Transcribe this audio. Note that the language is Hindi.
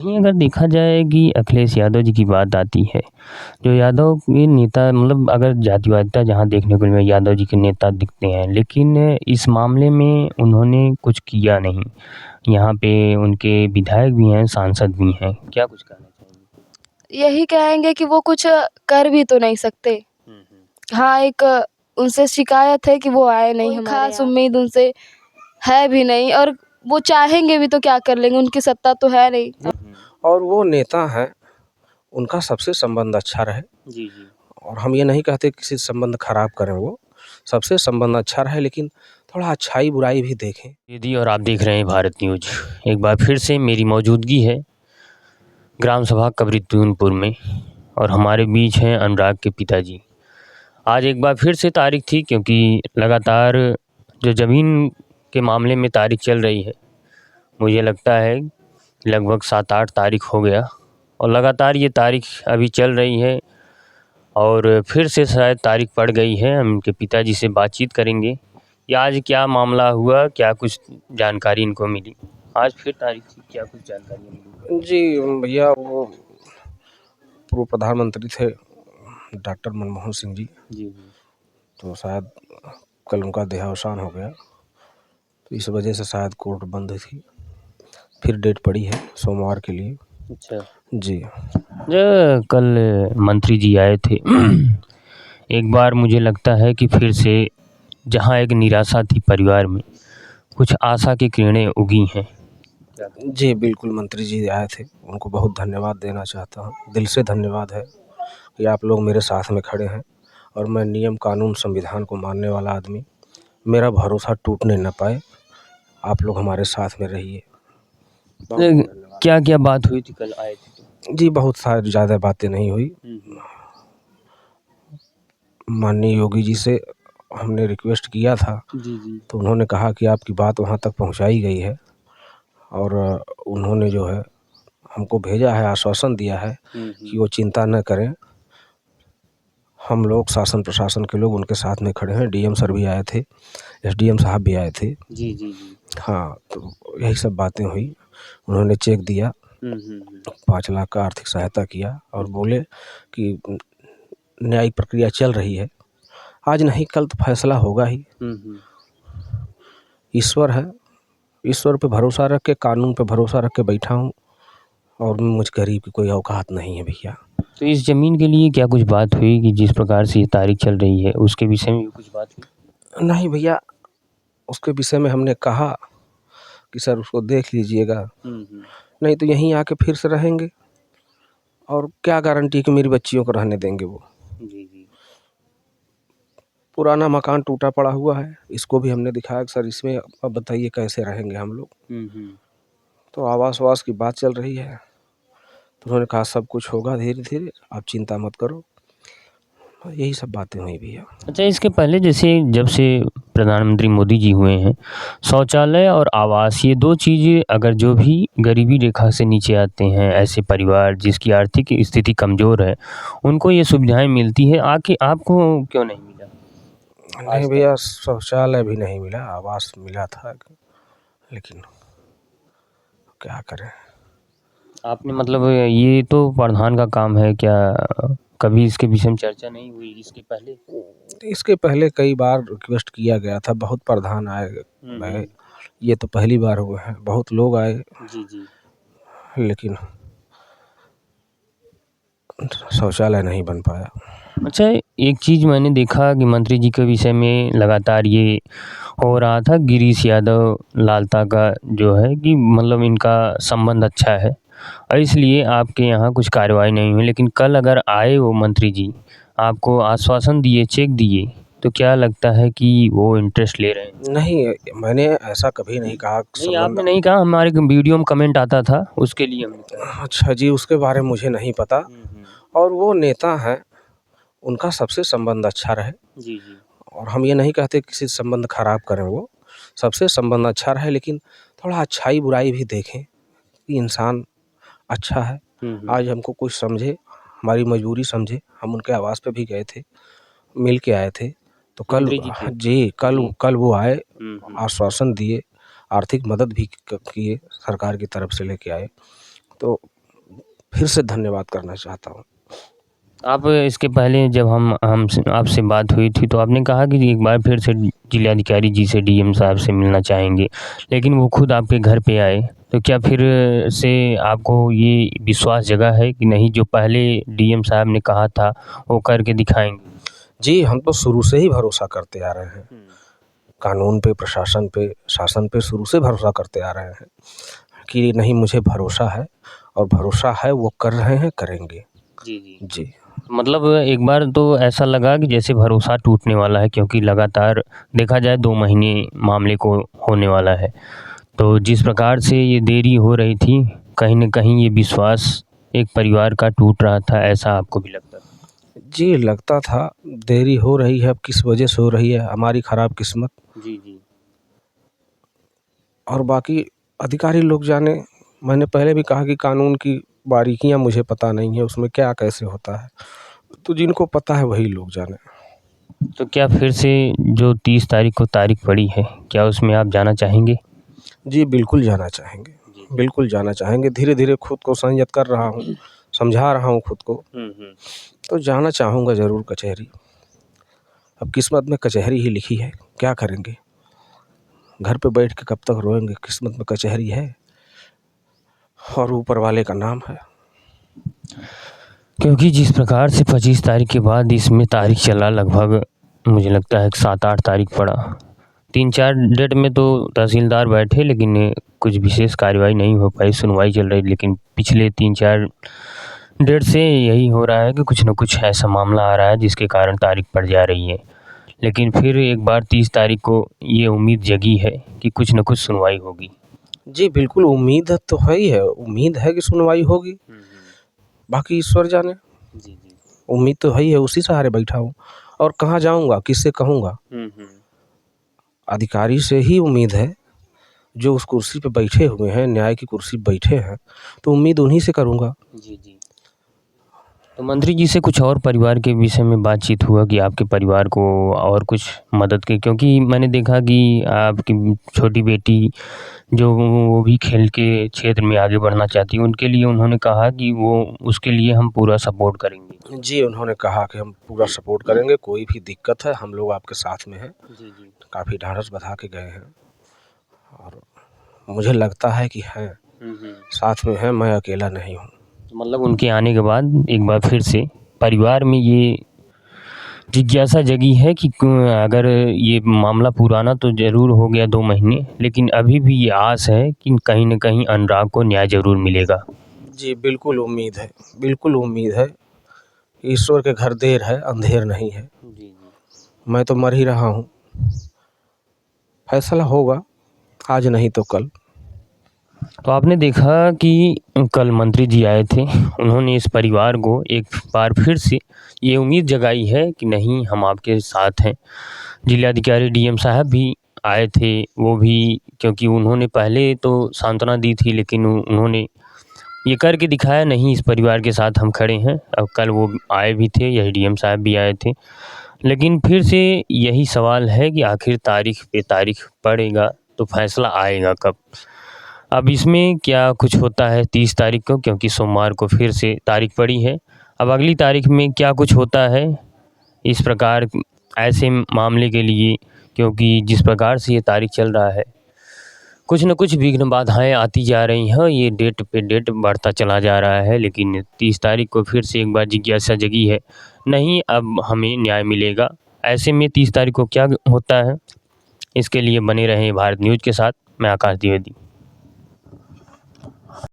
वहीं अगर देखा जाए कि अखिलेश यादव जी की बात आती है, जो यादव के नेता मतलब अगर जातिवादिता जहाँ देखने को मिले यादव जी के नेता दिखते हैं, लेकिन इस मामले में उन्होंने कुछ किया नहीं। यहाँ पे उनके विधायक भी हैं, सांसद भी हैं। क्या कुछ कहना चाहेंगे? यही कहेंगे कि वो कुछ कर भी तो नहीं सकते। हाँ, एक उनसे शिकायत है कि वो आए नहीं, कोई ख़ास उम्मीद उनसे है भी नहीं और वो चाहेंगे भी तो क्या कर लेंगे, उनकी सत्ता तो है नहीं। और वो नेता हैं, उनका सबसे संबंध अच्छा रहे। जी, जी। और हम ये नहीं कहते किसी से संबंध खराब करें, वो सबसे संबंध अच्छा रहे, लेकिन थोड़ा अच्छाई बुराई भी देखें। दीदी और आप देख रहे हैं भारत न्यूज। एक बार फिर से मेरी मौजूदगी है ग्राम सभा कबरीतूनपुर में और हमारे बीच हैं अनुराग के पिताजी। आज एक बार फिर से तारीख थी क्योंकि लगातार जो ज़मीन के मामले में तारीख चल रही है, मुझे लगता है लगभग 7-8 तारीख हो गया और लगातार ये तारीख अभी चल रही है और फिर से शायद तारीख पड़ गई है। हम इनके पिताजी से बातचीत करेंगे कि आज क्या मामला हुआ, क्या कुछ जानकारी इनको मिली। आज फिर तारीख थी, क्या कुछ जानकारी मिली? जी भैया, वो पूर्व प्रधानमंत्री थे डॉक्टर मनमोहन सिंह जी, जी, जी। तो शायद कल उनका देहावसान हो गया, तो इस वजह से शायद कोर्ट बंद थी। फिर डेट पड़ी है सोमवार के लिए। अच्छा। जी। जो कल मंत्री जी आए थे एक बार मुझे लगता है कि फिर से जहाँ एक निराशा थी परिवार में, कुछ आशा की किरणें उगी हैं। जी बिल्कुल, मंत्री जी आए थे, उनको बहुत धन्यवाद देना चाहता हूँ। दिल से धन्यवाद है कि आप लोग मेरे साथ में खड़े हैं और मैं नियम कानून संविधान को मानने वाला आदमी, मेरा भरोसा टूटने न पाए, आप लोग हमारे साथ में रहिए। क्या क्या बात हुई थी कल आए थे तो? जी बहुत सारी ज़्यादा बातें नहीं हुई। माननीय योगी जी से हमने रिक्वेस्ट किया था, जी, जी। तो उन्होंने कहा कि आपकी बात वहाँ तक पहुँचाई गई है और उन्होंने जो है हमको भेजा है, आश्वासन दिया है कि वो चिंता न करें, हम लोग शासन प्रशासन के लोग उनके साथ में खड़े हैं। डीएम सर भी आए थे, एसडीएम साहब भी आए थे। जी, जी, जी। हाँ, तो यही सब बातें हुई। उन्होंने चेक दिया, 5 लाख का आर्थिक सहायता किया और बोले कि न्यायिक प्रक्रिया चल रही है, आज नहीं कल तो फैसला होगा ही। ईश्वर है, ईश्वर पे भरोसा रख के, कानून पे भरोसा रख के बैठा हूँ और मुझ गरीब की कोई औकात नहीं है भैया। तो इस ज़मीन के लिए क्या कुछ बात हुई कि जिस प्रकार से ये तारीख चल रही है, उसके विषय में भी कुछ बात हुई? नहीं भैया, उसके विषय में हमने कहा कि सर उसको देख लीजिएगा, नहीं तो यहीं आके फिर से रहेंगे और क्या गारंटी कि मेरी बच्चियों को रहने देंगे वो। जी, जी। पुराना मकान टूटा पड़ा हुआ है, इसको भी हमने दिखाया कि सर इसमें अब बताइए कैसे रहेंगे हम लोग। तो आवास वास की बात चल रही है, तो उन्होंने कहा सब कुछ होगा धीरे धीरे, आप चिंता मत करो। यही सब बातें हुई भैया। अच्छा, इसके पहले जैसे जब से प्रधानमंत्री मोदी जी हुए हैं, शौचालय और आवास ये 2 चीज़ें अगर जो भी गरीबी रेखा से नीचे आते हैं, ऐसे परिवार जिसकी आर्थिक स्थिति कमज़ोर है, उनको ये सुविधाएँ मिलती हैं, आके आपको क्यों नहीं मिला? नहीं भैया, शौचालय भी नहीं मिला, आवास मिला था, लेकिन क्या करें। आपने मतलब ये तो प्रधान का काम है, क्या कभी इसके विषय में चर्चा नहीं हुई इसके पहले? इसके पहले कई बार रिक्वेस्ट किया गया था, बहुत प्रधान आए गए, ये तो पहली बार हुए हैं, बहुत लोग आए, जी, जी। लेकिन शौचालय नहीं बन पाया। अच्छा, एक चीज़ मैंने देखा कि मंत्री जी के विषय में लगातार ये हो रहा था, गिरीश यादव लालता का जो है कि मतलब इनका संबंध अच्छा है और इसलिए आपके यहाँ कुछ कार्रवाई नहीं हुई। लेकिन कल अगर आए वो मंत्री जी, आपको आश्वासन दिए, चेक दिए, तो क्या लगता है कि वो इंटरेस्ट ले रहे हैं? नहीं, मैंने ऐसा कभी नहीं कहा नहीं, संबंध। आपने नहीं कहा, हमारे वीडियो में कमेंट आता था, उसके लिए हमने कहा। अच्छा जी, उसके बारे में मुझे नहीं पता। और वो नेता हैं, उनका सबसे संबंध अच्छा रहे। जी, जी। और हम ये नहीं कहते किसी से संबंध खराब करें, वो सबसे संबंध अच्छा रहे, लेकिन थोड़ा अच्छाई बुराई भी देखें कि इंसान अच्छा है। आज हमको कुछ समझे, हमारी मजबूरी समझे, हम उनके आवास पे भी गए थे, मिल के आए थे। तो कल मंत्री जी थे। जी, कल वो आए, हुँ। आश्वासन दिए, आर्थिक मदद भी किए, सरकार की तरफ से लेके आए। तो फिर से धन्यवाद करना चाहता हूँ। आप इसके पहले जब हमसे आपसे बात हुई थी तो आपने कहा कि एक बार फिर से जिलाधिकारी जी से डीएम साहब से मिलना चाहेंगे, लेकिन वो खुद आपके घर पे आए, तो क्या फिर से आपको ये विश्वास जगा है कि नहीं जो पहले डीएम साहब ने कहा था वो करके दिखाएंगे? जी, हम तो शुरू से ही भरोसा करते आ रहे हैं, कानून पे, प्रशासन पे, शासन पे शुरू से भरोसा करते आ रहे हैं कि नहीं, मुझे भरोसा है और भरोसा है वो कर रहे हैं, करेंगे। जी। मतलब एक बार तो ऐसा लगा कि जैसे भरोसा टूटने वाला है, क्योंकि लगातार देखा जाए 2 महीने मामले को होने वाला है। तो जिस प्रकार से ये देरी हो रही थी, कहीं न कहीं ये विश्वास एक परिवार का टूट रहा था, ऐसा आपको भी लगता था? जी, लगता था देरी हो रही है, अब किस वजह से हो रही है, हमारी खराब किस्मत। जी। और बाकी अधिकारी लोग जाने। मैंने पहले भी कहा कि कानून की बारीकियाँ मुझे पता नहीं है, उसमें क्या कैसे होता है, तो जिनको पता है वही लोग जाने। तो क्या फिर से जो 30 तारीख को तारीख पड़ी है, क्या उसमें आप जाना चाहेंगे? जी, बिल्कुल जाना चाहेंगे, बिल्कुल जाना चाहेंगे। धीरे-धीरे खुद को संयत कर रहा हूँ, समझा रहा हूँ खुद को, तो जाना चाहूँगा ज़रूर कचहरी। अब किस्मत में कचहरी ही लिखी है, क्या करेंगे? घर पे बैठ के कब तक रोएंगे, किस्मत में कचहरी है और ऊपर वाले का नाम है। क्योंकि जिस प्रकार से 25 तारीख के बाद इसमें तारीख चला, लगभग मुझे लगता है कि 7-8 तारीख पड़ा। 3-4 डेट में तो तहसीलदार बैठे, लेकिन कुछ विशेष कार्रवाई नहीं हो पाई, सुनवाई चल रही। लेकिन पिछले 3-4 डेट से यही हो रहा है कि कुछ न कुछ ऐसा मामला आ रहा है जिसके कारण तारीख पड़ जा रही है। लेकिन फिर एक बार 30 तारीख को ये उम्मीद जगी है कि कुछ न कुछ सुनवाई होगी। जी, बिल्कुल उम्मीद तो है ही है, उम्मीद है कि सुनवाई होगी, बाकी ईश्वर जाने। उम्मीद तो है ही है, उसी सहारे बैठा हूँ और कहाँ जाऊँगा, किससे कहूँगा? अधिकारी से ही उम्मीद है, जो उस कुर्सी पे बैठे हुए हैं, न्याय की कुर्सी पे बैठे हैं, तो उम्मीद उन्हीं से करूँगा। जी। तो मंत्री जी से कुछ और परिवार के विषय में बातचीत हुआ कि आपके परिवार को और कुछ मदद की? क्योंकि मैंने देखा कि आपकी छोटी बेटी जो वो भी खेल के क्षेत्र में आगे बढ़ना चाहती है, उनके लिए उन्होंने कहा कि वो उसके लिए हम पूरा सपोर्ट करेंगे। जी, उन्होंने कहा कि हम पूरा सपोर्ट करेंगे, कोई भी दिक्कत है हम लोग आपके साथ में हैं। जी। काफ़ी ढाढ़स बंधा के गए हैं और मुझे लगता है कि हैं, साथ में हैं, मैं अकेला नहीं हूँ। मतलब उनके आने के बाद एक बार फिर से परिवार में ये जिज्ञासा जगी है कि अगर ये मामला पुराना तो ज़रूर हो गया 2 महीने, लेकिन अभी भी ये आस है कि कहीं न कहीं अनुराग को न्याय ज़रूर मिलेगा। जी, बिल्कुल उम्मीद है, बिल्कुल उम्मीद है। ईश्वर के घर देर है, अंधेर नहीं है। मैं तो मर ही रहा हूँ, फैसला होगा, आज नहीं तो कल। तो आपने देखा कि कल मंत्री जी आए थे, उन्होंने इस परिवार को एक बार फिर से ये उम्मीद जगाई है कि नहीं, हम आपके साथ हैं। जिलाधिकारी डीएम साहब भी आए थे, वो भी, क्योंकि उन्होंने पहले तो सांत्वना दी थी, लेकिन उन्होंने ये करके दिखाया, नहीं इस परिवार के साथ हम खड़े हैं। अब कल वो आए भी थे, यही डीएम साहब भी आए थे। लेकिन फिर से यही सवाल है कि आखिर तारीख पे तारीख पड़ेगा तो फैसला आएगा कब? अब इसमें क्या कुछ होता है 30 तारीख को, क्योंकि सोमवार को फिर से तारीख पड़ी है। अब अगली तारीख में क्या कुछ होता है इस प्रकार ऐसे मामले के लिए, क्योंकि जिस प्रकार से ये तारीख चल रहा है, कुछ न कुछ विघ्न बाधाएँ आती जा रही हैं, ये डेट पे डेट बढ़ता चला जा रहा है। लेकिन 30 तारीख को फिर से एक बार जिज्ञासा जगी है, नहीं अब हमें न्याय मिलेगा। ऐसे में 30 तारीख को क्या होता है, इसके लिए बने रहें भारत न्यूज़ के साथ। मैं आकाश द्विवेदी।